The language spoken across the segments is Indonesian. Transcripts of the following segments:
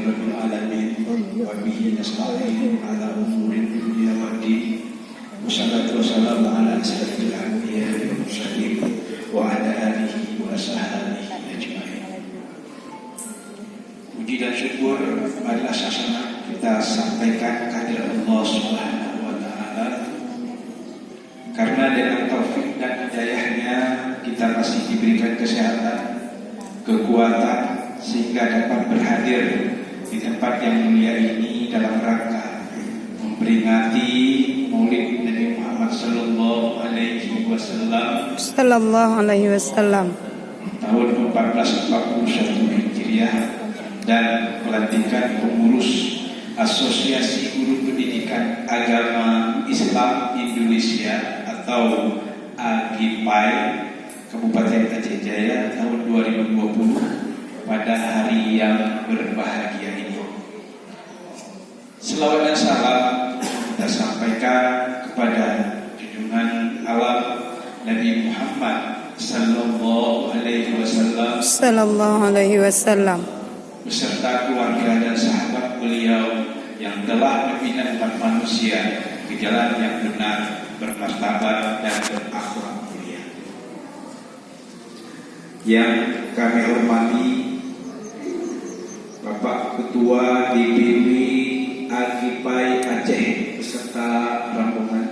rabbil alamin wa bihi nasta'in ala umuri dunya waddin. Wassalatu wassalamu ala asyrafil anbiya'i wal mursalin wa ala alihi wa sahbihi ajma'in. Puji dan syukur marilah sasana kita sampaikan kehadirat Allah Subhanahu wa taala. Karena dengan taufik dan hidayahnya kita masih diberikan kesehatan, kekuatan, sehingga dapat berhadir di tempat yang mulia ini dalam rangka memperingati Maulid Nabi Muhammad sallallahu alaihi wasallam tahun 1441 Hijriah dan pelantikan pengurus Asosiasi Guru Pendidikan Agama Islam Indonesia atau AGIPAI Kabupaten Aceh Jaya tahun 2020 pada hari yang berbahagia ini. Selawat dan salam kita sampaikan kepada junjungan alam Nabi Muhammad sallallahu alaihi wasallam beserta keluarga dan sahabat beliau yang telah membina umat manusia ke jalan yang benar, bermartabat dan berakhlak mulia. Yang kami hormati Bapak Ketua DPW AGIPAI Aceh beserta rombongan.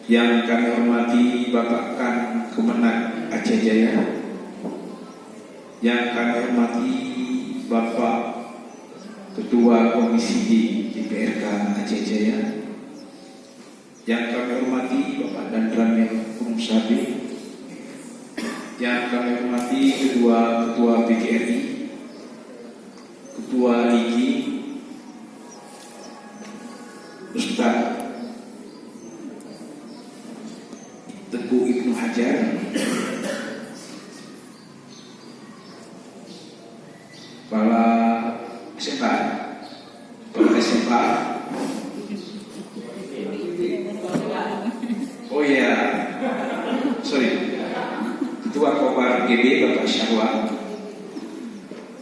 Yang kami hormati Bapak Kan Kemenag Aceh Jaya. Yang kami hormati Bapak Ketua Komisi D DPRK Aceh Jaya. Yang kami hormati Bapak Dandran Hukum Sabi. Yang kami hormati kedua Ketua PGRI, Ketua LIGI, Ustaz Teguh Ibnu Hajar, kepala SMA, oh ya, sorry, Ketua Kobar GB Bapak Syahwa,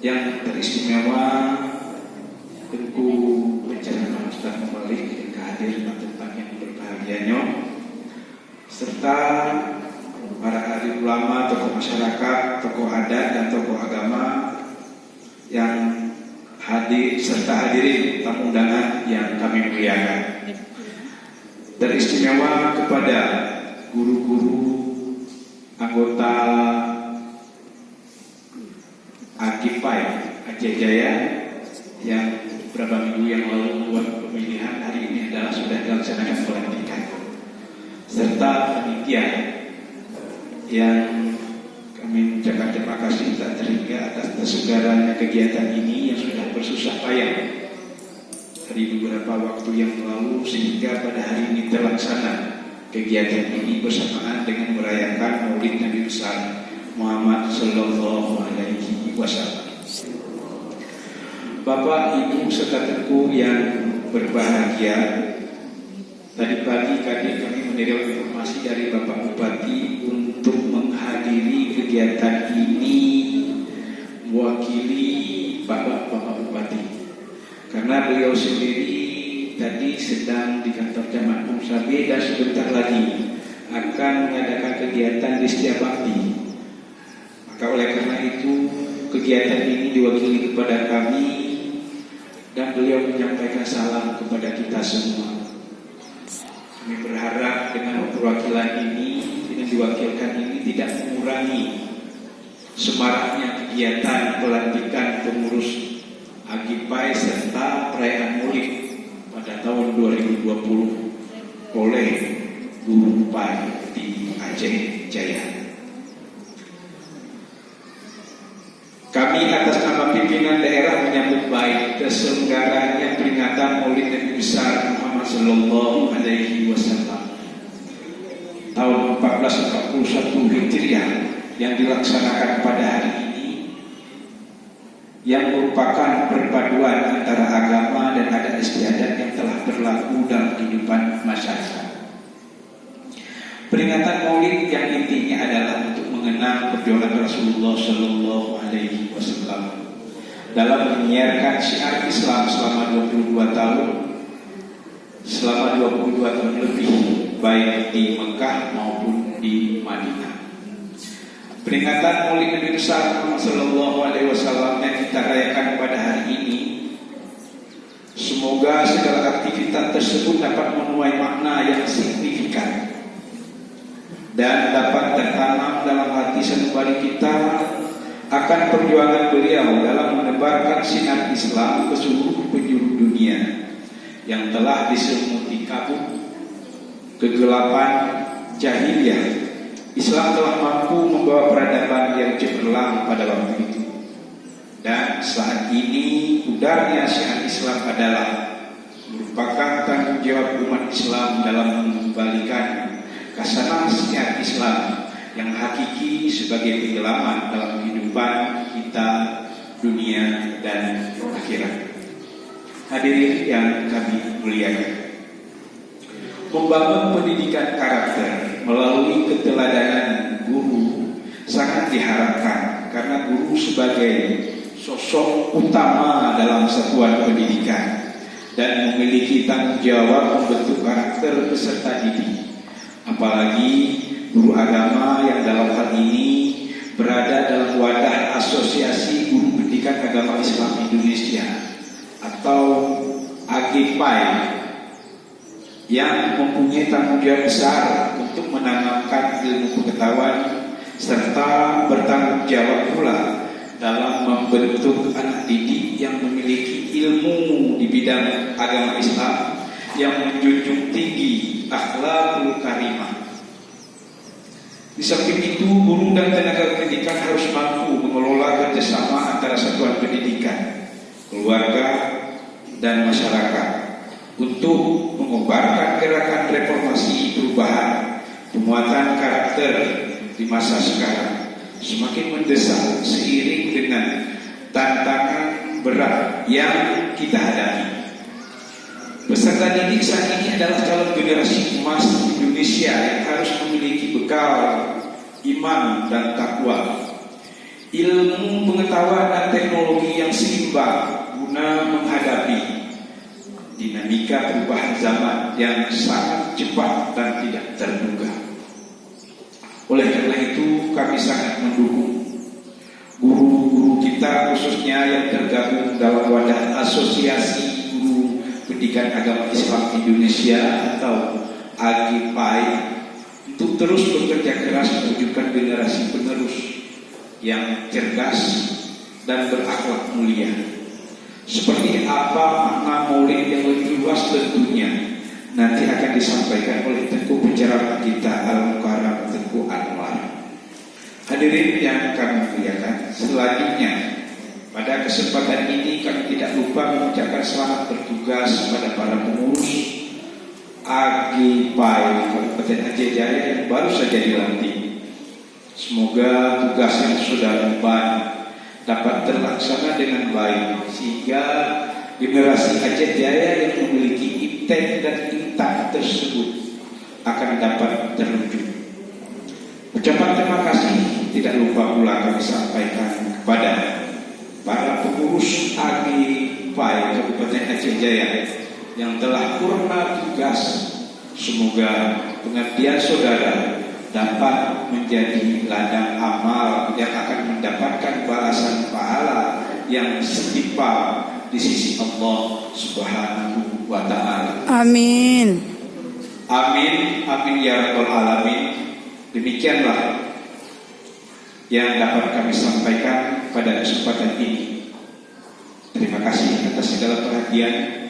yang teristimewa Tengku Bencana Ustaz kembali ketika hadir di tempat yang berbahagianya, serta para ahli ulama, tokoh masyarakat, tokoh adat dan tokoh agama yang hadir serta hadirin tamu undangan yang kami muliakan. Teristimewa kepada guru-guru anggota AGIPAI Aceh Jaya yang beberapa minggu yang lalu membuat pemilihan, hari ini adalah sudah dilaksanakan pelantikan, serta panitia yang kami ucapkan terima kasih tak terhingga atas tersegaranya kegiatan ini yang sudah bersusah payah dari beberapa waktu yang lalu sehingga pada hari ini terlaksana kegiatan ini bersamaan dengan merayakan Maulid Nabi besar Muhammad sallallahu alaihi wasallam. Bapak, Ibu serta Tengku yang berbahagia, tadi pagi kami menerima informasi dari Bapak Bupati untuk menghadiri kegiatan ini mewakili Bapak Bupati, karena beliau sendiri tadi sedang di kantor Camat Pumsabe dan sebentar lagi akan mengadakan kegiatan di Setiabakti. Maka oleh karena itu kegiatan ini diwakili kepada kami dan beliau menyampaikan salam kepada kita semua. Kami berharap dengan perwakilan ini, dengan diwakilkan ini tidak mengurangi semaraknya kegiatan pelantikan pengurus AGIPAI serta perayaan Maulid pada tahun 2020 oleh Guru PAI di Aceh Jaya. Kami atas nama pimpinan daerah menyambut baik terselenggaranya peringatan Maulid Nabi besar Muhammad sallallahu alaihi wasallam tahun 1441 Hijriah yang dilaksanakan pada hari ini, yang merupakan perpaduan antara agama dan adat istiadat yang telah berlaku dalam kehidupan masyarakat. Peringatan Maulid yang intinya adalah untuk mengenang perjuangan Rasulullah sallallahu alaihi wasallam Wasallam dalam menyiarkan syiar Islam selama 22 tahun, selama 22 tahun lebih, baik di Mekah maupun di Madinah. Peringatan Maulid Nabi besar Muhammad Sallallahu Alaihi Wasallam yang kita rayakan pada hari ini, semoga segala aktivitas tersebut dapat menuai makna yang signifikan dan dapat tertanam dalam hati sanubari kita akan perjuangan beliau dalam menebarkan sinar Islam ke seluruh penjuru dunia yang telah diselimuti kabut kegelapan jahiliyah. Islam telah mampu membawa peradaban yang cemerlang pada waktu itu, dan saat ini pudarnya syiar Islam adalah merupakan tanggung jawab umat Islam dalam mengembalikan kasanah syiar Islam yang hakiki sebagai penyelamat dalam kehidupan kita dunia dan akhirat. Hadirin yang kami muliakan, membangun pendidikan karakter melalui keteladanan guru sangat diharapkan, karena guru sebagai sosok utama dalam satuan pendidikan dan memiliki tanggung jawab membentuk karakter peserta didik. Apalagi guru agama yang dalam hal ini berada dalam wadah Asosiasi Guru Pendidikan Agama Islam Indonesia atau AGPAI, yang mempunyai tanggung jawab besar untuk menanamkan ilmu pengetahuan serta bertanggung jawab pula dalam membentuk anak didik yang memiliki ilmu di bidang agama Islam yang menjunjung tinggi akhlakul karimah. Di samping itu, guru dan tenaga pendidikan harus mampu mengelola kerjasama antara satuan pendidikan, keluarga, dan masyarakat untuk mengobarkan gerakan reformasi perubahan pemuatan karakter di masa sekarang semakin mendesak seiring dengan tantangan berat yang kita hadapi. Peserta didik saat ini adalah calon generasi emas Indonesia yang harus memiliki bekal iman dan takwa, ilmu pengetahuan dan teknologi yang seimbang guna menghadapi dinamika perubahan zaman yang sangat cepat dan tidak terduga. Oleh karena itu, kami sangat mendukung guru-guru kita, khususnya yang tergabung dalam wadah Asosiasi Guru Pendidikan Agama Islam Indonesia atau AGPAI, untuk terus bekerja keras mewujudkan generasi penerus yang cerdas dan berakhlak mulia. Seperti apa makna maulid yang lebih luas tentunya nanti akan disampaikan oleh Tengku penceramah kita Al-Mukarram Tengku Anwar. Hadirin yang kami muliakan, selanjutnya pada kesempatan ini kami tidak lupa mengucapkan selamat bertugas kepada para pengurus AGPAI Kabupaten Aceh Jaya yang baru saja dilantik. Semoga tugas yang sudah emban dapat terlaksana dengan baik, sehingga generasi Aceh Jaya yang memiliki intent dan intak tersebut akan dapat terwujud. Ucapan terima kasih tidak lupa pula kami sampaikan kepada para pengurus AGPAI Kabupaten Aceh Jaya yang telah purna tugas. Semoga pengabdian saudara dapat menjadi ladang amal yang akan mendapatkan balasan pahala yang setimpal di sisi Allah Subhanahu wa Ta'ala. Amin. Amin, amin ya rabbal alamin. Demikianlah yang dapat kami sampaikan pada kesempatan ini. Terima kasih atas segala perhatian.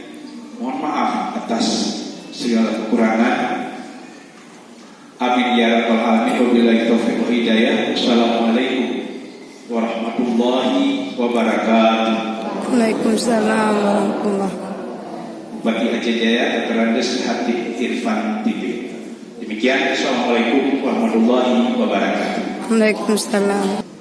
Mohon maaf atas segala kekurangan. Amin ya rabbal alamin. Wabillahi taufiq wal hidayah. Wassalamualaikum warahmatullahi wabarakatuh. Waalaikumsalam warahmatullahi wabarakatuh. Bagi Aceh Jaya, Terandes Hati Irfan TV. Demikian, assalamualaikum warahmatullahi wabarakatuh. Waalaikumsalam.